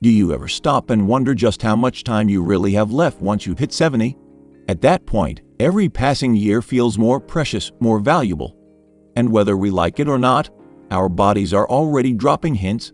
Do you ever stop and wonder just how much time you really have left once you hit 70? At that point, every passing year feels more precious, more valuable. And whether we like it or not, our bodies are already dropping hints,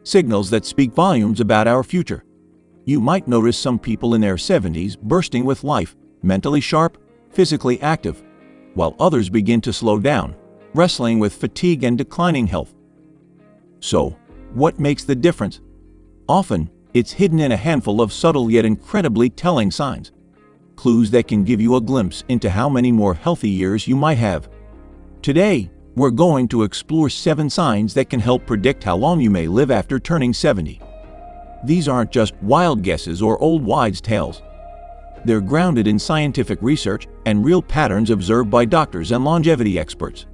signals that speak volumes about our future. You might notice some people in their 70s bursting with life, mentally sharp, physically active, while others begin to slow down, wrestling with fatigue and declining health. So, what makes the difference? Often, it's hidden in a handful of subtle yet incredibly telling signs, clues that can give you a glimpse into how many more healthy years you might have. Today, we're going to explore 7 signs that can help predict how long you may live after turning 70. These aren't just wild guesses or old wives' tales. They're grounded in scientific research and real patterns observed by doctors and longevity experts.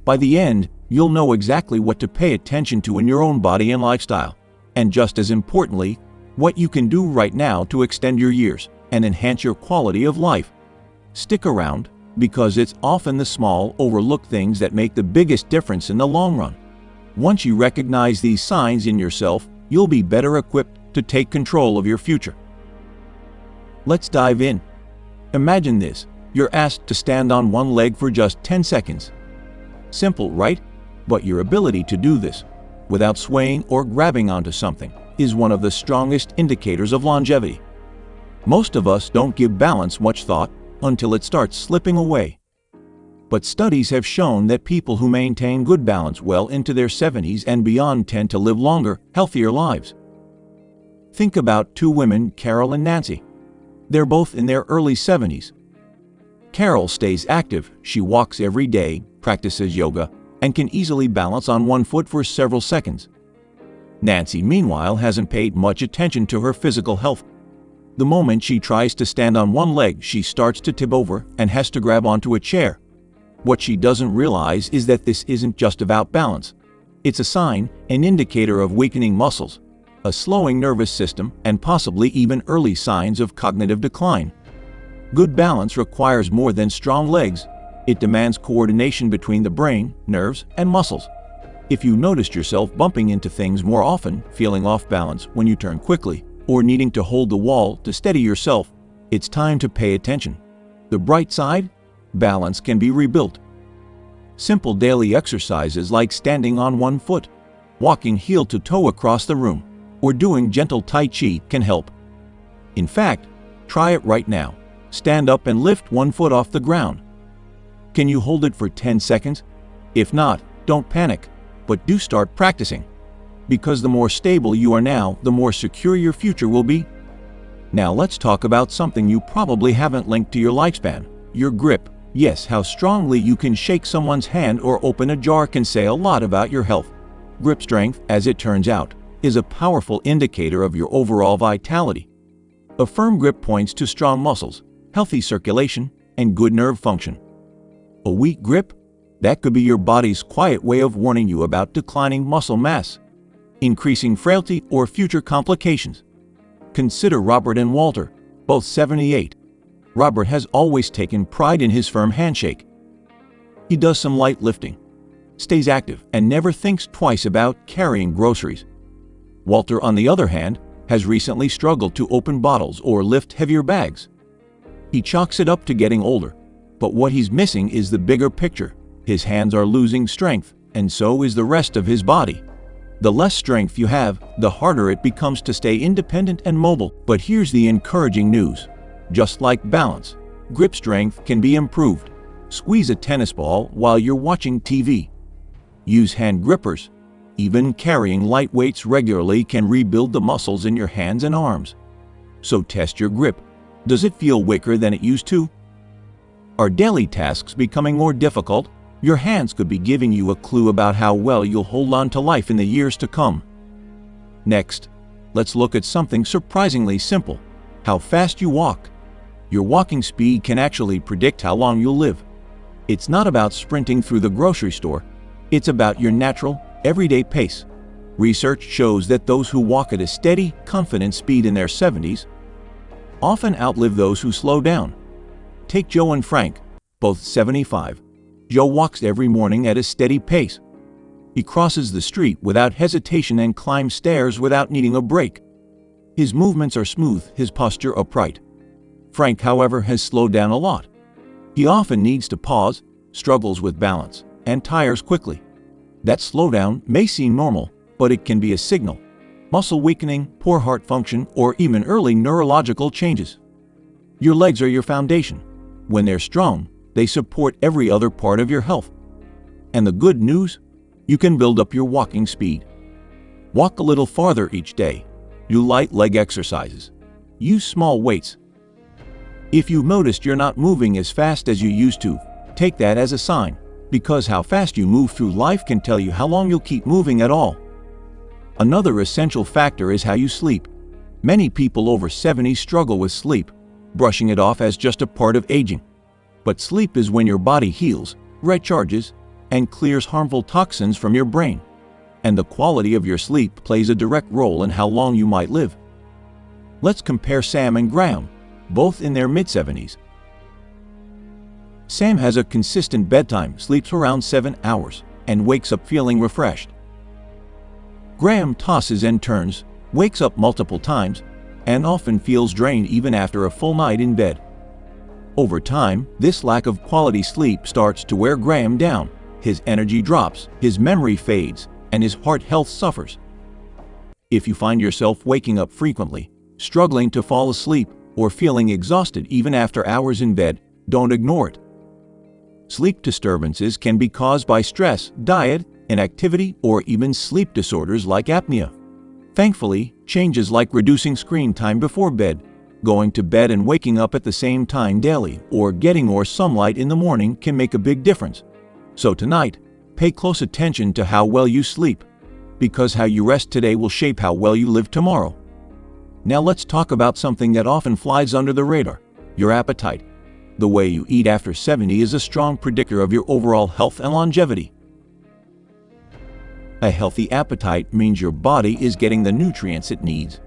By the end, you'll know exactly what to pay attention to in your own body and lifestyle, and just as importantly, what you can do right now to extend your years and enhance your quality of life. Stick around, because it's often the small, overlooked things that make the biggest difference in the long run. Once you recognize these signs in yourself, you'll be better equipped to take control of your future. Let's dive in. Imagine this. You're asked to stand on one leg for just 10 seconds. Simple, right? But your ability to do this, without swaying or grabbing onto something, is one of the strongest indicators of longevity. Most of us don't give balance much thought until it starts slipping away. But studies have shown that people who maintain good balance well into their 70s and beyond tend to live longer, healthier lives. Think about 2 women, Carol and Nancy. They're both in their early 70s. Carol stays active. She walks every day, practices yoga, and can easily balance on one foot for several seconds. Nancy, meanwhile, hasn't paid much attention to her physical health. The moment she tries to stand on one leg, she starts to tip over and has to grab onto a chair. What she doesn't realize is that this isn't just about balance. It's a sign, an indicator of weakening muscles, a slowing nervous system, and possibly even early signs of cognitive decline. Good balance requires more than strong legs. It demands coordination between the brain, nerves, and muscles. If you noticed yourself bumping into things more often, feeling off balance when you turn quickly, or needing to hold the wall to steady yourself, it's time to pay attention. The bright side? Balance can be rebuilt. Simple daily exercises like standing on one foot, walking heel to toe across the room, or doing gentle Tai Chi can help. In fact, try it right now. Stand up and lift one foot off the ground. Can you hold it for 10 seconds? If not, don't panic, but do start practicing. Because the more stable you are now, the more secure your future will be. Now let's talk about something you probably haven't linked to your lifespan: your grip. Yes, how strongly you can shake someone's hand or open a jar can say a lot about your health. Grip strength, as it turns out, is a powerful indicator of your overall vitality. A firm grip points to strong muscles, healthy circulation, and good nerve function. A weak grip? That could be your body's quiet way of warning you about declining muscle mass, increasing frailty, or future complications. Consider Robert and Walter, both 78. Robert has always taken pride in his firm handshake. He does some light lifting, stays active, and never thinks twice about carrying groceries. Walter, on the other hand, has recently struggled to open bottles or lift heavier bags. He chalks it up to getting older, but what he's missing is the bigger picture. His hands are losing strength, and so is the rest of his body. The less strength you have, the harder it becomes to stay independent and mobile. But here's the encouraging news. Just like balance, grip strength can be improved. Squeeze a tennis ball while you're watching TV. Use hand grippers. Even carrying light weights regularly can rebuild the muscles in your hands and arms. So test your grip. Does it feel weaker than it used to? Are daily tasks becoming more difficult? Your hands could be giving you a clue about how well you'll hold on to life in the years to come. Next, let's look at something surprisingly simple: how fast you walk. Your walking speed can actually predict how long you'll live. It's not about sprinting through the grocery store. It's about your natural, everyday pace. Research shows that those who walk at a steady, confident speed in their 70s often outlive those who slow down. Take Joe and Frank, both 75. Joe walks every morning at a steady pace. He crosses the street without hesitation and climbs stairs without needing a break. His movements are smooth, his posture upright. Frank, however, has slowed down a lot. He often needs to pause, struggles with balance, and tires quickly. That slowdown may seem normal, but it can be a signal. Muscle weakening, poor heart function, or even early neurological changes. Your legs are your foundation. When they're strong, they support every other part of your health. And the good news? You can build up your walking speed. Walk a little farther each day. Do light leg exercises. Use small weights. If you've noticed you're not moving as fast as you used to, take that as a sign, because how fast you move through life can tell you how long you'll keep moving at all. Another essential factor is how you sleep. Many people over 70 struggle with sleep, brushing it off as just a part of aging. But sleep is when your body heals, recharges, and clears harmful toxins from your brain. And the quality of your sleep plays a direct role in how long you might live. Let's compare Sam and Graham, both in their mid-70s. Sam has a consistent bedtime, sleeps around 7 hours, and wakes up feeling refreshed. Graham tosses and turns, wakes up multiple times, and often feels drained even after a full night in bed. Over time, this lack of quality sleep starts to wear Graham down. His energy drops, his memory fades, and his heart health suffers. If you find yourself waking up frequently, struggling to fall asleep, or feeling exhausted even after hours in bed, don't ignore it. Sleep disturbances can be caused by stress, diet, inactivity, or even sleep disorders like apnea. Thankfully, changes like reducing screen time before bed, going to bed and waking up at the same time daily, or getting more sunlight in the morning can make a big difference. So tonight, pay close attention to how well you sleep, because how you rest today will shape how well you live tomorrow. Now let's talk about something that often flies under the radar, your appetite. The way you eat after 70 is a strong predictor of your overall health and longevity. A healthy appetite means your body is getting the nutrients it needs.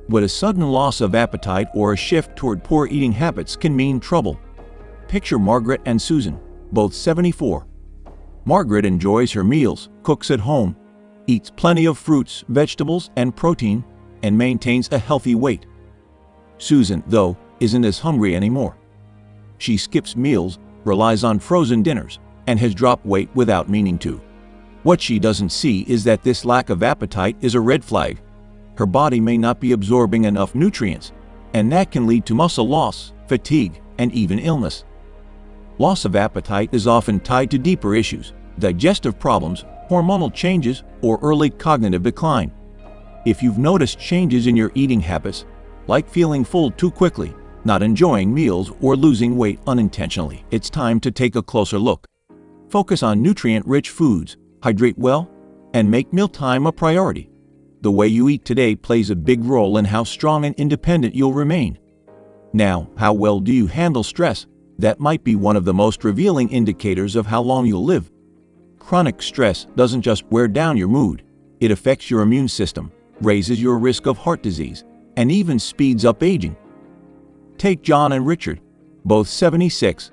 But a sudden loss of appetite or a shift toward poor eating habits can mean trouble. Picture Margaret and Susan, both 74. Margaret enjoys her meals, cooks at home, eats plenty of fruits, vegetables, and protein, and maintains a healthy weight. Susan, though, isn't as hungry anymore. She skips meals, relies on frozen dinners, and has dropped weight without meaning to. What she doesn't see is that this lack of appetite is a red flag. Her body may not be absorbing enough nutrients, and that can lead to muscle loss, fatigue, and even illness. Loss of appetite is often tied to deeper issues, digestive problems, hormonal changes, or early cognitive decline. If you've noticed changes in your eating habits, like feeling full too quickly, not enjoying meals, or losing weight unintentionally, it's time to take a closer look. Focus on nutrient-rich foods, hydrate well, and make mealtime a priority. The way you eat today plays a big role in how strong and independent you'll remain. Now, how well do you handle stress? That might be one of the most revealing indicators of how long you'll live. Chronic stress doesn't just wear down your mood, it affects your immune system, raises your risk of heart disease, and even speeds up aging. Take John and Richard, both 76.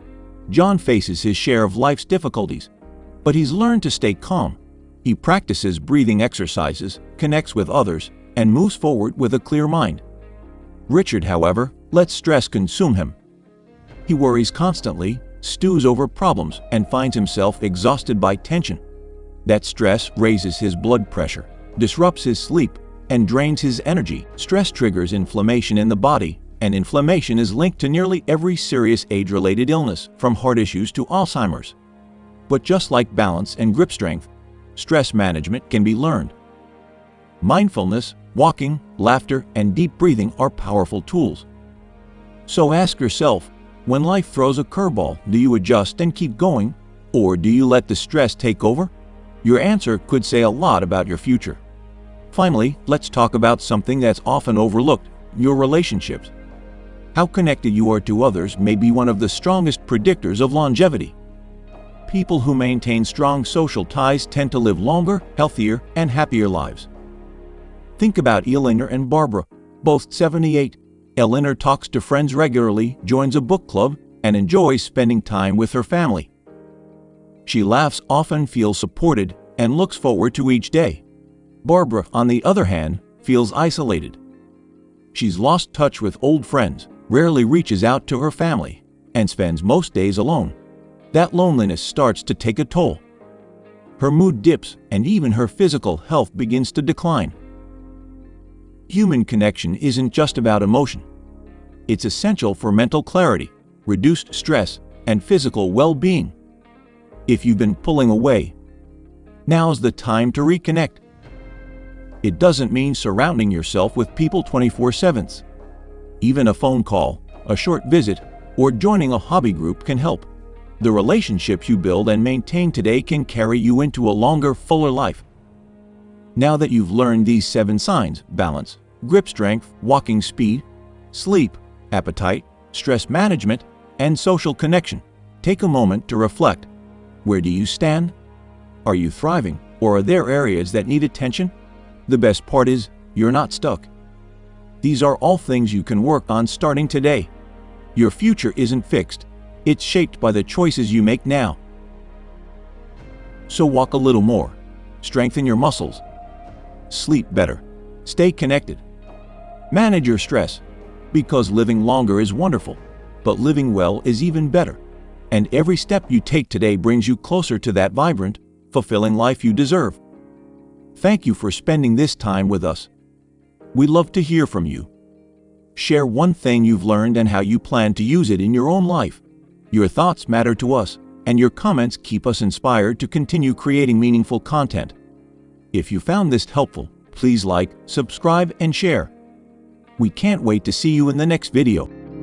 John faces his share of life's difficulties, but he's learned to stay calm. He practices breathing exercises, connects with others, and moves forward with a clear mind. Richard, however, lets stress consume him. He worries constantly, stews over problems, and finds himself exhausted by tension. That stress raises his blood pressure, disrupts his sleep, and drains his energy. Stress triggers inflammation in the body, and inflammation is linked to nearly every serious age-related illness, from heart issues to Alzheimer's. But just like balance and grip strength, stress management can be learned. Mindfulness, walking, laughter, and deep breathing are powerful tools. So ask yourself, when life throws a curveball, do you adjust and keep going, or do you let the stress take over? Your answer could say a lot about your future. Finally, let's talk about something that's often overlooked, your relationships. How connected you are to others may be one of the strongest predictors of longevity. People who maintain strong social ties tend to live longer, healthier, and happier lives. Think about Eleanor and Barbara, both 78. Eleanor talks to friends regularly, joins a book club, and enjoys spending time with her family. She laughs often, feels supported, and looks forward to each day. Barbara, on the other hand, feels isolated. She's lost touch with old friends, rarely reaches out to her family, and spends most days alone. That loneliness starts to take a toll. Her mood dips and even her physical health begins to decline. Human connection isn't just about emotion. It's essential for mental clarity, reduced stress, and physical well-being. If you've been pulling away, now's the time to reconnect. It doesn't mean surrounding yourself with people 24/7. Even a phone call, a short visit, or joining a hobby group can help. The relationships you build and maintain today can carry you into a longer, fuller life. Now that you've learned these 7 signs: balance, grip strength, walking speed, sleep, appetite, stress management, and social connection, take a moment to reflect. Where do you stand? Are you thriving, or are there areas that need attention? The best part is, you're not stuck. These are all things you can work on starting today. Your future isn't fixed. It's shaped by the choices you make now. So walk a little more, strengthen your muscles, sleep better, stay connected, manage your stress, because living longer is wonderful, but living well is even better. And every step you take today brings you closer to that vibrant, fulfilling life you deserve. Thank you for spending this time with us. We'd love to hear from you. Share one thing you've learned and how you plan to use it in your own life. Your thoughts matter to us, and your comments keep us inspired to continue creating meaningful content. If you found this helpful, please like, subscribe, and share. We can't wait to see you in the next video.